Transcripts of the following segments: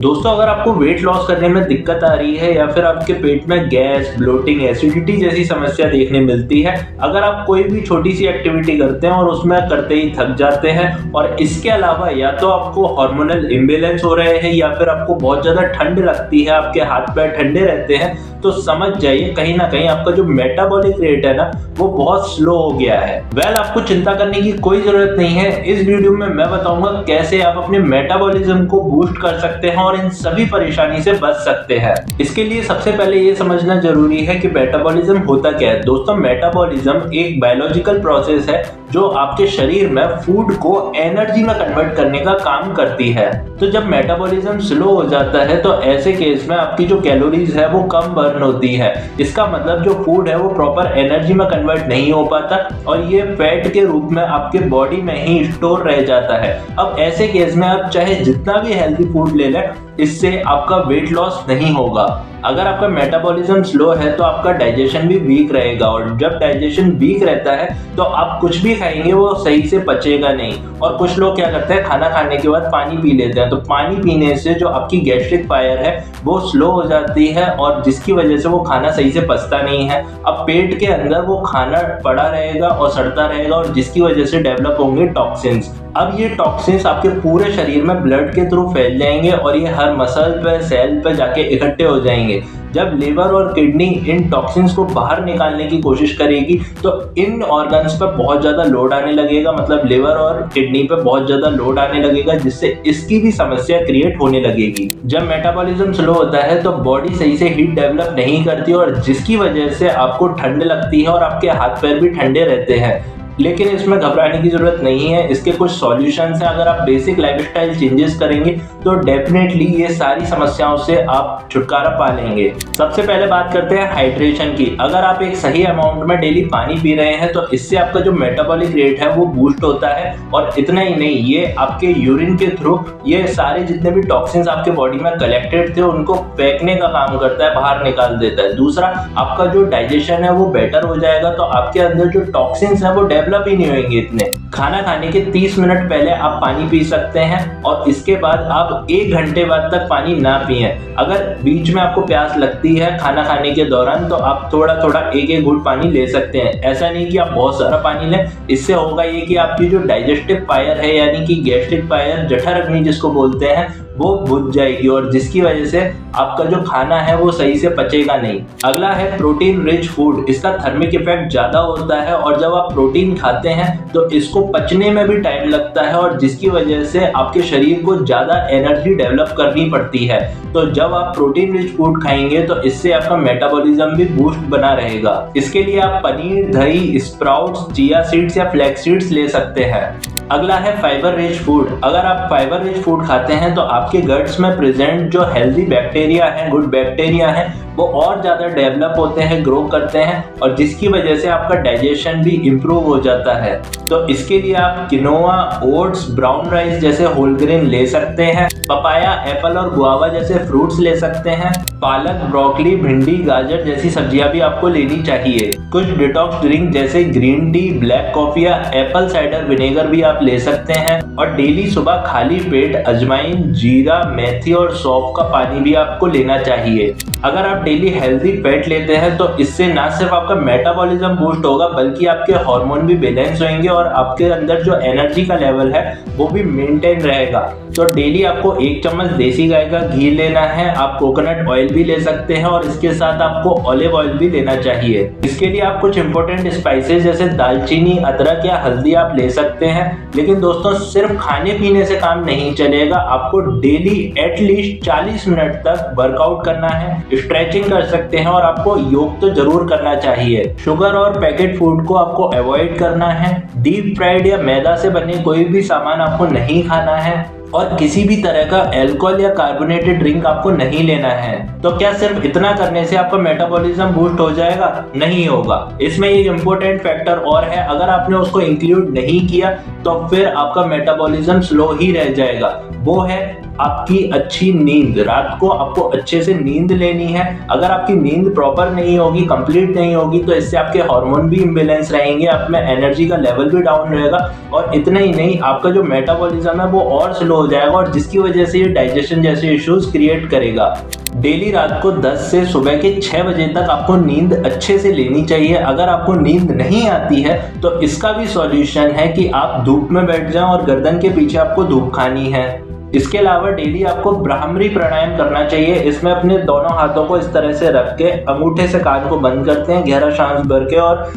दोस्तों, अगर आपको वेट लॉस करने में दिक्कत आ रही है या फिर आपके पेट में गैस, ब्लोटिंग, एसिडिटी जैसी समस्या देखने मिलती है, अगर आप कोई भी छोटी सी एक्टिविटी करते हैं और उसमें करते ही थक जाते हैं और इसके अलावा या तो आपको हार्मोनल इम्बैलेंस हो रहे हैं या फिर आपको बहुत ज्यादा ठंड लगती है, आपके हाथ पैर ठंडे रहते हैं, तो समझ जाइए कहीं ना कहीं आपका जो मेटाबॉलिक रेट है ना वो बहुत स्लो हो गया है। आपको चिंता करने की कोई जरूरत नहीं है। इस वीडियो में मैं बताऊंगा कैसे आप अपने मेटाबॉलिज्म को बूस्ट कर सकते हैं और इन सभी परेशानी से बच सकते हैं। इसके लिए सबसे पहले ये समझना जरूरी है कि मेटाबॉलिज्म होता क्या है। दोस्तों, मेटाबॉलिज्म एक बायोलॉजिकल प्रोसेस है जो आपके शरीर में फूड को एनर्जी में कन्वर्ट करने का काम करती है। तो जब मेटाबॉलिज्म स्लो हो जाता है तो ऐसे केस में आपकी जो कैलोरीज है वो कम बर्न होती है। इसका मतलब जो फूड है वो प्रॉपर एनर्जी में कन्वर्ट नहीं हो पाता और ये फैट के रूप में आपके बॉडी में ही स्टोर रह जाता है। अब ऐसे केस में आप चाहे जितना भी हेल्दी फूड ले लें, इससे आपका वेट लॉस नहीं होगा। अगर आपका मेटाबॉलिज्म स्लो है तो आपका डाइजेशन भी वीक रहेगा और जब डाइजेशन वीक रहता है तो आप कुछ भी खाएंगे वो सही से पचेगा नहीं। और कुछ लोग क्या करते हैं, खाना खाने के बाद पानी पी लेते हैं, तो पानी पीने से जो आपकी गैस्ट्रिक फायर है वो स्लो हो जाती है और जिसकी वजह से वो खाना सही से पचता नहीं है। अब पेट के अंदर वो खाना पड़ा रहेगा और सड़ता रहेगा और जिसकी वजह से डेवलप होंगे टॉक्सिन्स। अब ये टॉक्सिन्स आपके पूरे शरीर में ब्लड के थ्रू फैल जाएंगे और ये हर मसल पे, सेल पे जाके इकट्ठे हो जाएंगे। जब लिवर और किडनी इन टॉक्सिन्स को बाहर निकालने की कोशिश करेगी तो इन ऑर्गन्स पर बहुत ज्यादा लोड आने लगेगा, मतलब लिवर और किडनी पे बहुत ज्यादा लोड आने लगेगा, जिससे इसकी भी समस्या क्रिएट होने लगेगी। जब मेटाबॉलिज्म स्लो होता है तो बॉडी सही से हीट डेवलप नहीं करती और जिसकी वजह से आपको ठंड लगती है और आपके हाथ पैर भी ठंडे रहते हैं। लेकिन इसमें घबराने की जरूरत नहीं है, इसके कुछ सॉल्यूशंस हैं। अगर आप बेसिक लाइफस्टाइल चेंजेस करेंगे तो डेफिनेटली ये सारी समस्याओं से आप छुटकारा पा लेंगे। सबसे पहले बात करते हैं हाइड्रेशन की। अगर आप एक सही अमाउंट में डेली पानी पी रहे हैं तो इससे आपका जो मेटाबॉलिक रेट है वो बूस्ट होता है और इतना ही नहीं, ये आपके यूरिन के थ्रू ये सारे जितने भी टॉक्सिन्स आपके बॉडी में कलेक्टेड थे उनको फेंकने का काम करता है, बाहर निकाल देता है। दूसरा, आपका जो डाइजेशन है वो बेटर हो जाएगा, तो आपके अंदर जो टॉक्सिन्स है वो डेवलप ही नहीं होंगे इतने। खाना खाने के 30 मिनट पहले आप पानी पी सकते हैं और इसके बाद आप 1 घंटे बाद तक पानी ना पिए। अगर बीच में आपको प्यास लगती है खाना खाने के दौरान तो आप थोड़ा थोड़ा एक घूंट पानी ले सकते हैं। ऐसा नहीं कि आप बहुत सारा पानी लें, इससे होगा ये कि आपकी जो डाइजेस्टिव फायर है यानी कि गैस्ट्रिक फायर, जठर जिसको बोलते हैं, वो बुझ जाएगी और जिसकी वजह से आपका जो खाना है वो सही से पचेगा नहीं। अगला है प्रोटीन रिच फूड। इसका थर्मिक इफेक्ट ज्यादा होता है और जब आप प्रोटीन खाते हैं तो इसको पचने में भी टाइम लगता है और जिसकी वजह से आपके शरीर को ज्यादा एनर्जी डेवलप करनी पड़ती है। तो जब आप प्रोटीन रिच फूड खाएंगे तो इससे आपका मेटाबॉलिज्म भी बूस्ट बना रहेगा। इसके लिए आप पनीर, दही, स्प्राउट्स, चिया सीड्स या फ्लैक्स सीड्स ले सकते हैं। अगला है फाइबर रिच फूड। अगर आप फाइबर रिच फूड खाते हैं तो आपके गट्स में प्रेजेंट जो हेल्दी बैक्टीरिया हैं, गुड बैक्टीरिया हैं, वो और ज्यादा डेवलप होते हैं, ग्रो करते हैं और जिसकी वजह से आपका डाइजेशन भी इम्प्रूव हो जाता है। तो इसके लिए आप किनोआ, ओट्स, ब्राउन राइस जैसे होल ग्रेन ले सकते हैं। पपाया, एप्पल और गुआवा जैसे फ्रूट्स ले सकते हैं। पालक, ब्रोकली, भिंडी, गाजर जैसी सब्जियां भी आपको लेनी चाहिए। कुछ डिटॉक्स ड्रिंक जैसे ग्रीन टी, ब्लैक कॉफी या एप्पल साइडर विनेगर भी आप ले सकते हैं और डेली सुबह खाली पेट अजवाइन, जीरा, मेथी और सौंफ का पानी भी आपको लेना चाहिए। अगर आप डेली हेल्दी फैट लेते हैं तो इससे ना सिर्फ आपका मेटाबॉलिज्म बूस्ट होगा बल्कि आपके हार्मोन भी बैलेंस होंगे और आपके अंदर जो एनर्जी का लेवल है वो भी मेंटेन रहेगा। तो डेली आपको 1 चम्मच देसी गाय का घी लेना है। आप कोकोनट ऑयल भी ले सकते हैं और इसके साथ आपको ऑलिव ऑयल भी लेना चाहिए। इसके लिए आप कुछ इंपॉर्टेंट स्पाइसेस जैसे दालचीनी, अदरक या हल्दी आप ले सकते हैं। लेकिन दोस्तों, सिर्फ खाने पीने से काम नहीं चलेगा, आपको डेली एटलीस्ट 40 मिनट तक वर्कआउट करना है, स्ट्रेचिंग कर सकते हैं और आपको योग तो जरूर करना चाहिए। शुगर और पैकेट फूड को आपको अवॉइड करना है। डीप फ्राइड या मैदा से बने कोई भी सामान आपको नहीं खाना है और किसी भी तरह का अल्कोहल या कार्बोनेटेड ड्रिंक आपको नहीं लेना है। तो क्या सिर्फ इतना करने से आपका मेटाबॉलिज्म बूस्ट हो जाएगा? नहीं होगा। इसमें एक इम्पोर्टेंट फैक्टर और है, अगर आपने उसको इंक्लूड नहीं किया तो फिर आपका मेटाबॉलिज्म स्लो ही रह जाएगा। वो है आपकी अच्छी नींद। रात को आपको अच्छे से नींद लेनी है। अगर आपकी नींद प्रॉपर नहीं होगी, कंप्लीट नहीं होगी, तो इससे आपके हार्मोन भी इम्बैलेंस रहेंगे, आप में एनर्जी का लेवल भी डाउन रहेगा और इतना ही नहीं, आपका जो मेटाबॉलिज्म है वो और स्लो हो जाएगा और जिसकी वजह से ये डाइजेशन जैसे इश्यूज क्रिएट करेगा। डेली रात को 10 से सुबह के 6 बजे तक आपको नींद अच्छे से लेनी चाहिए। अगर आपको नींद नहीं आती है तो इसका भी सॉल्यूशन है कि आप धूप में बैठ जाएं और गर्दन के पीछे आपको धूप खानी है। इसके अलावा डेली आपको ब्राह्मरी प्राणायाम करना चाहिए। इसमें अपने दोनों हाथों को इस तरह से रख के अंगूठे से कान को बंद करते हैं, गहरा सांस भर के और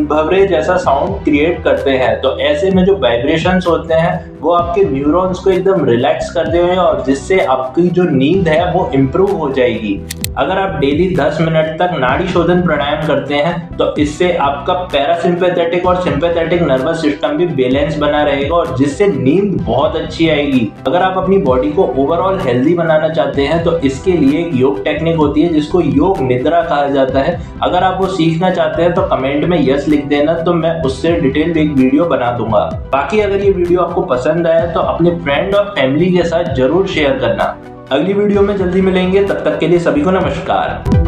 भवरे जैसा साउंड क्रिएट करते हैं। तो ऐसे में जो वाइब्रेशंस होते हैं वो आपके न्यूरॉन्स को एकदम रिलैक्स कर देंगे और जिससे आपकी जो नींद है वो इम्प्रूव हो जाएगी। अगर आप डेली 10 मिनट तक नाड़ी शोधन प्राणायाम करते हैं तो इससे आपका पैरासिम्पैथेटिक और सिंपैथेटिक नर्वस सिस्टम भी बैलेंस बना रहेगा और जिससे नींद बहुत अच्छी आएगी। अगर आप अपनी बॉडी को ओवरऑल हेल्दी बनाना चाहते हैं तो इसके लिए एक योग टेक्निक होती है जिसको योग निद्रा कहा जाता है। अगर आप वो सीखना चाहते हैं तो कमेंट में यस लिख देना, तो मैं उससे डिटेल एक वीडियो बना दूंगा। बाकी अगर ये वीडियो आपको पसंद आया तो अपने फ्रेंड और फैमिली के साथ जरूर शेयर करना। अगली वीडियो में जल्दी मिलेंगे, तब तक के लिए सभी को नमस्कार।